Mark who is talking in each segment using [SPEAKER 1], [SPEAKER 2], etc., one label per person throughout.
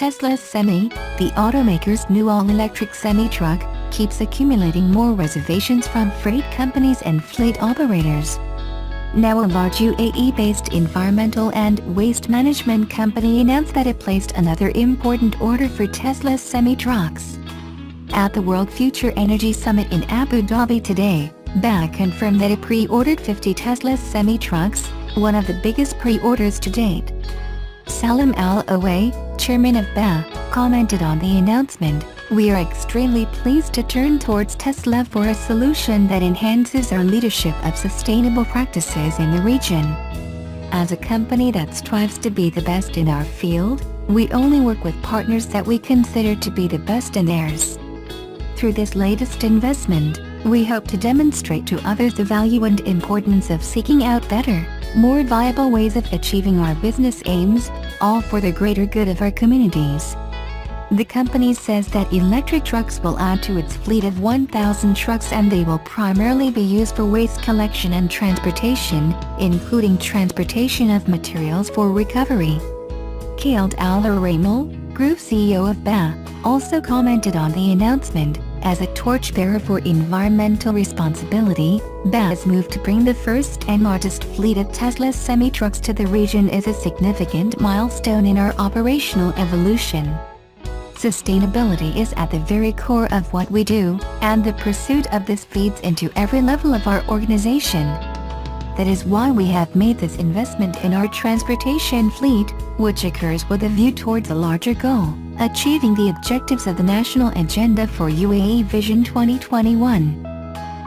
[SPEAKER 1] Tesla's Semi, the automaker's new all-electric semi-truck, keeps accumulating more reservations from freight companies and fleet operators. Now a large UAE-based environmental and waste management company announced that it placed another important order for Tesla's semi-trucks. At the World Future Energy Summit in Abu Dhabi today, BA confirmed that it pre-ordered 50 Tesla semi-trucks, one of the biggest pre-orders to date. Salim Al-Away, chairman of BA, commented on the announcement, "We are extremely pleased to turn towards Tesla for a solution that enhances our leadership of sustainable practices in the region. As a company that strives to be the best in our field, we only work with partners that we consider to be the best in theirs. Through this latest investment, we hope to demonstrate to others the value and importance of seeking out better, more viable ways of achieving our business aims, all for the greater good of our communities." The company says that electric trucks will add to its fleet of 1,000 trucks, and they will primarily be used for waste collection and transportation, including transportation of materials for recovery. Khaled Al-Ramal, Group CEO of BA, also commented on the announcement. As a torchbearer for environmental responsibility, BA's move to bring the first and largest fleet of Tesla semi-trucks to the region is a significant milestone in our operational evolution. Sustainability is at the very core of what we do, and the pursuit of this feeds into every level of our organization. That is why we have made this investment in our transportation fleet, which occurs with a view towards a larger goal, achieving the objectives of the National Agenda for UAE Vision 2021.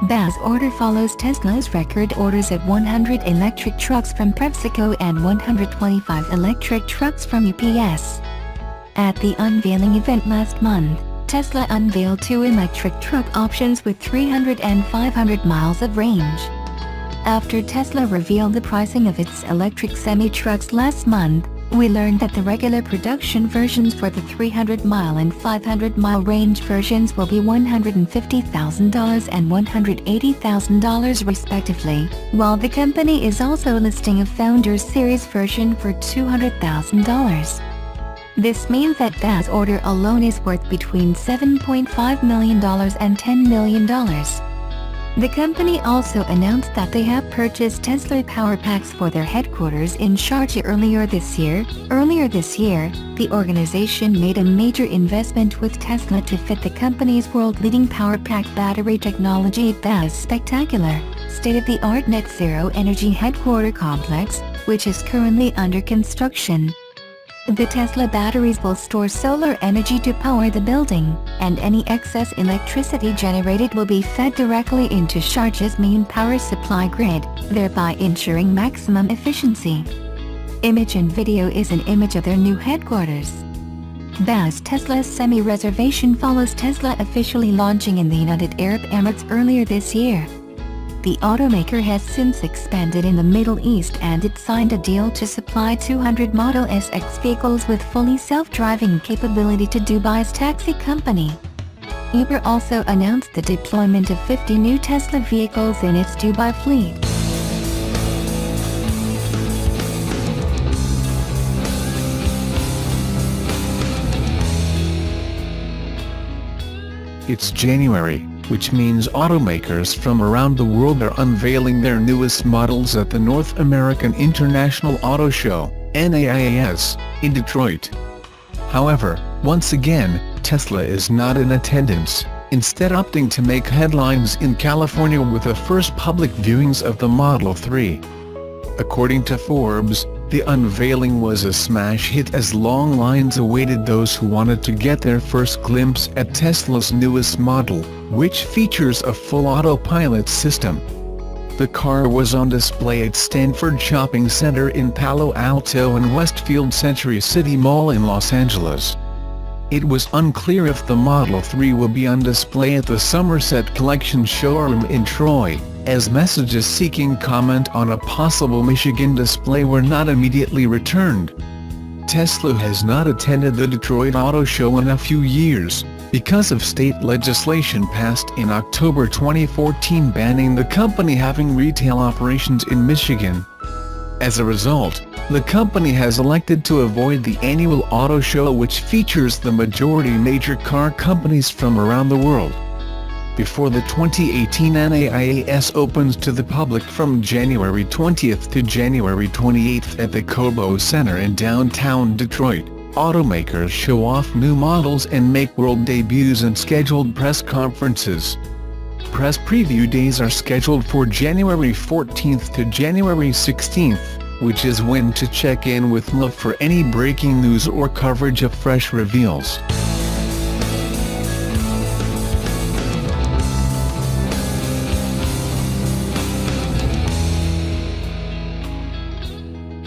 [SPEAKER 1] BA's order follows Tesla's record orders of 100 electric trucks from PepsiCo and 125 electric trucks from UPS. At the unveiling event last month, Tesla unveiled 2 electric truck options with 300 and 500 miles of range. After Tesla revealed the pricing of its electric semi-trucks last month, we learned that the regular production versions for the 300-mile and 500-mile range versions will be $150,000 and $180,000 respectively, while the company is also listing a Founders Series version for $200,000. This means that BA's order alone is worth between $7.5 million and $10 million. The company also announced that they have purchased Tesla power packs for their headquarters in Sharjah earlier this year. Earlier this year, the organization made a major investment with Tesla to fit the company's world-leading power pack battery technology at BA's spectacular, state-of-the-art net zero energy headquarter complex, which is currently under construction. The Tesla batteries will store solar energy to power the building, and any excess electricity generated will be fed directly into Sharjah's main power supply grid, thereby ensuring maximum efficiency. Image and video is an image of their new headquarters. BA's Tesla semi-reservation follows Tesla officially launching in the United Arab Emirates earlier this year. The automaker has since expanded in the Middle East, and it signed a deal to supply 200 Model S/X vehicles with fully self-driving capability to Dubai's taxi company. Uber also announced the deployment of 50 new Tesla vehicles in its Dubai fleet.
[SPEAKER 2] It's January, which means automakers from around the world are unveiling their newest models at the North American International Auto Show, NAIAS, in Detroit. However, once again, Tesla is not in attendance, instead opting to make headlines in California with the first public viewings of the Model 3. According to Forbes, the unveiling was a smash hit as long lines awaited those who wanted to get their first glimpse at Tesla's newest model, which features a full autopilot system. The car was on display at Stanford Shopping Center in Palo Alto and Westfield Century City Mall in Los Angeles. It was unclear if the Model 3 will be on display at the Somerset Collection showroom in Troy, as messages seeking comment on a possible Michigan display were not immediately returned. Tesla has not attended the Detroit Auto Show in a few years, because of state legislation passed in October 2014 banning the company having retail operations in Michigan. As a result, the company has elected to avoid the annual auto show, which features the majority major car companies from around the world. Before the 2018 NAIAS opens to the public from January 20th to January 28th at the Cobo Center in downtown Detroit, automakers show off new models and make world debuts and scheduled press conferences. Press preview days are scheduled for January 14th to January 16th, which is when to check in with LA for any breaking news or coverage of fresh reveals.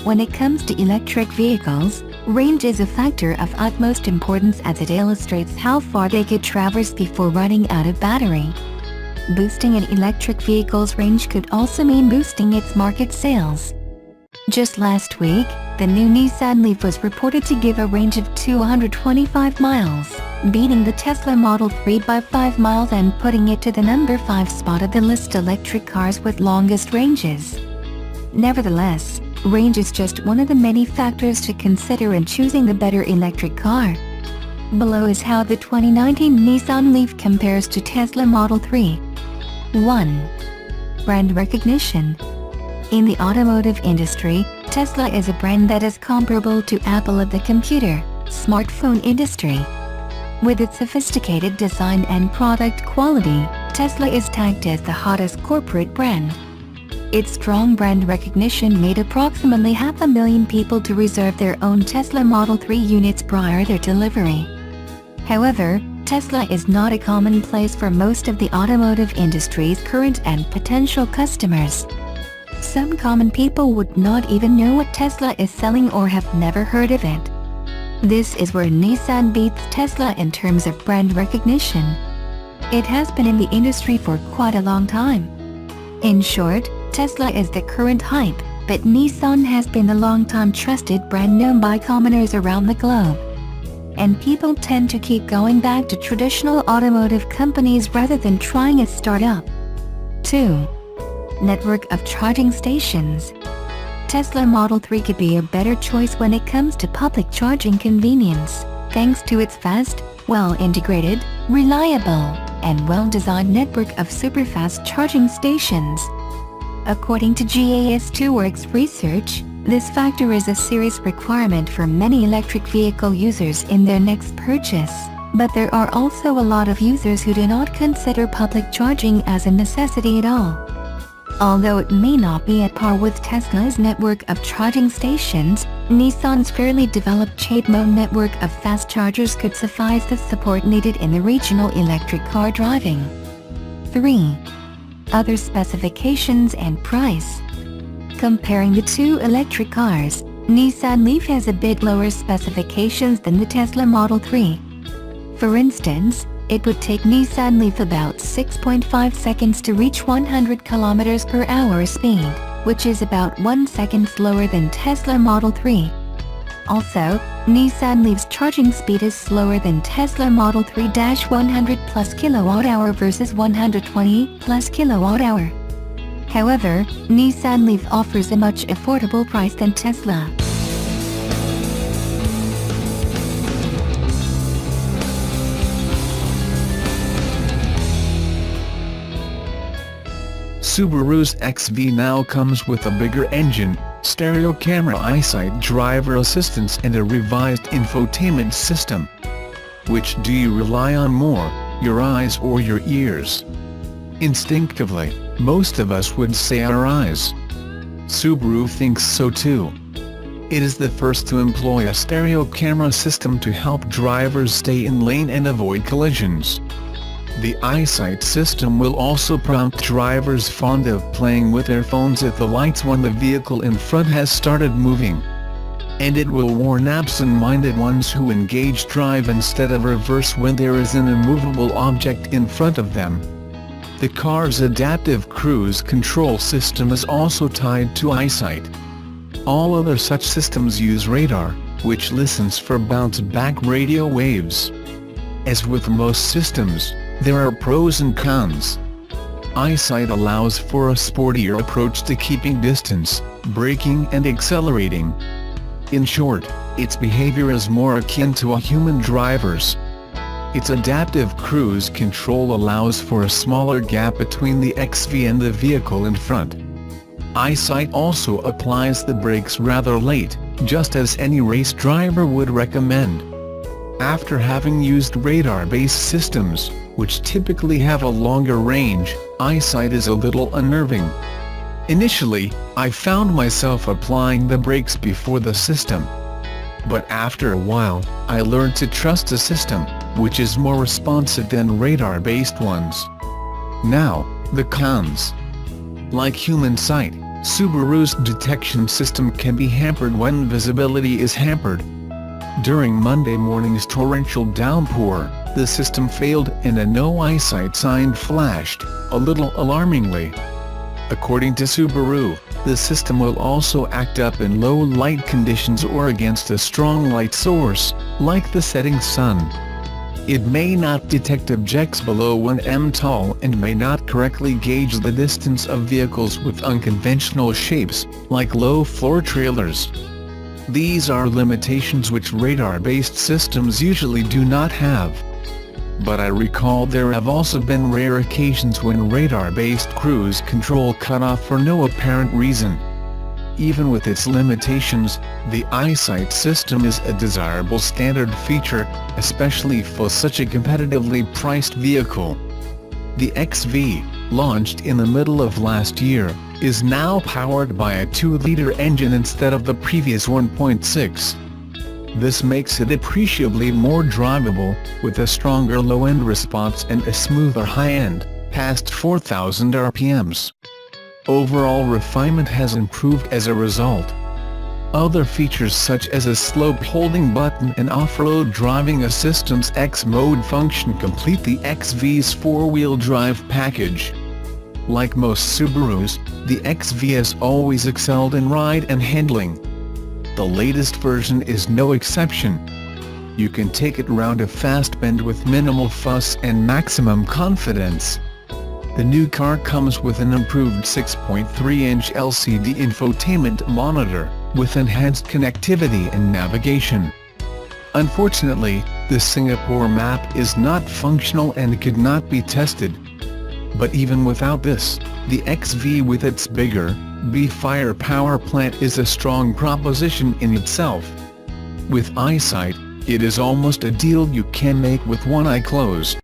[SPEAKER 1] When it comes to electric vehicles, range is a factor of utmost importance, as it illustrates how far they could traverse before running out of battery. Boosting an electric vehicle's range could also mean boosting its market sales. Just last week, the new Nissan Leaf was reported to give a range of 225 miles, beating the Tesla Model 3 by 5 miles and putting it to the number 5 spot of the list electric cars with longest ranges. Nevertheless, range is just one of the many factors to consider in choosing the better electric car. Below is how the 2019 Nissan Leaf compares to Tesla Model 3. 1. Brand recognition. In the automotive industry, Tesla is a brand that is comparable to Apple of the computer, smartphone industry. With its sophisticated design and product quality, Tesla is tagged as the hottest corporate brand. Its strong brand recognition made approximately 500,000 people to reserve their own Tesla Model 3 units prior to their delivery. However, Tesla is not a commonplace for most of the automotive industry's current and potential customers. Some common people would not even know what Tesla is selling or have never heard of it. This is where Nissan beats Tesla in terms of brand recognition. It has been in the industry for quite a long time. In short, Tesla is the current hype, but Nissan has been the long-time trusted brand known by commoners around the globe. And people tend to keep going back to traditional automotive companies rather than trying a startup. 2. Network of charging stations. Tesla Model 3 could be a better choice when it comes to public charging convenience, thanks to its fast, well-integrated, reliable, and well-designed network of super-fast charging stations. According to GAS2Works research, this factor is a serious requirement for many electric vehicle users in their next purchase, but there are also a lot of users who do not consider public charging as a necessity at all. Although it may not be at par with Tesla's network of charging stations, Nissan's fairly developed CHAdeMO network of fast chargers could suffice the support needed in the regional electric car driving. 3. Other specifications and price. Comparing the two electric cars, Nissan Leaf has a bit lower specifications than the Tesla Model 3. For instance, it would take Nissan Leaf about 6.5 seconds to reach 100 km/h speed, which is about 1 second slower than Tesla Model 3. Also, Nissan Leaf's charging speed is slower than Tesla Model 3-100 plus kWh versus 120 plus kWh. However, Nissan Leaf offers a much affordable price than Tesla.
[SPEAKER 2] Subaru's XV now comes with a bigger engine, stereo camera, EyeSight driver assistance and a revised infotainment system. Which do you rely on more, your eyes or your ears? Instinctively, most of us would say our eyes. Subaru thinks so too. It is the first to employ a stereo camera system to help drivers stay in lane and avoid collisions. The EyeSight system will also prompt drivers fond of playing with their phones at the lights when the vehicle in front has started moving. And it will warn absent-minded ones who engage drive instead of reverse when there is an immovable object in front of them. The car's adaptive cruise control system is also tied to EyeSight. All other such systems use radar, which listens for bounce-back radio waves. As with most systems, there are pros and cons. EyeSight allows for a sportier approach to keeping distance, braking and accelerating. In short, its behavior is more akin to a human driver's. Its adaptive cruise control allows for a smaller gap between the XV and the vehicle in front. EyeSight also applies the brakes rather late, just as any race driver would recommend. After having used radar-based systems, which typically have a longer range, EyeSight is a little unnerving. Initially, I found myself applying the brakes before the system. But after a while, I learned to trust the system, which is more responsive than radar-based ones. Now, the cons. Like human sight, Subaru's detection system can be hampered when visibility is hampered. During Monday morning's torrential downpour, the system failed and a no EyeSight sign flashed, a little alarmingly. According to Subaru, the system will also act up in low light conditions or against a strong light source, like the setting sun. It may not detect objects below 1 m tall and may not correctly gauge the distance of vehicles with unconventional shapes, like low-floor trailers. These are limitations which radar-based systems usually do not have. But I recall there have also been rare occasions when radar-based cruise control cut off for no apparent reason. Even with its limitations, the EyeSight system is a desirable standard feature, especially for such a competitively priced vehicle. The XV, launched in the middle of last year, is now powered by a 2-liter engine instead of the previous 1.6. This makes it appreciably more drivable, with a stronger low-end response and a smoother high-end, past 4,000 RPMs. Overall refinement has improved as a result. Other features such as a slope holding button and off-road driving assistance X mode function complete the XV's 4-wheel drive package. Like most Subarus, the XV has always excelled in ride and handling. The latest version is no exception. You can take it round a fast bend with minimal fuss and maximum confidence. The new car comes with an improved 6.3-inch LCD infotainment monitor, with enhanced connectivity and navigation. Unfortunately, the Singapore map is not functional and could not be tested. But even without this, the XV with its bigger, B-Fire power plant is a strong proposition in itself. With EyeSight, it is almost a deal you can make with one eye closed.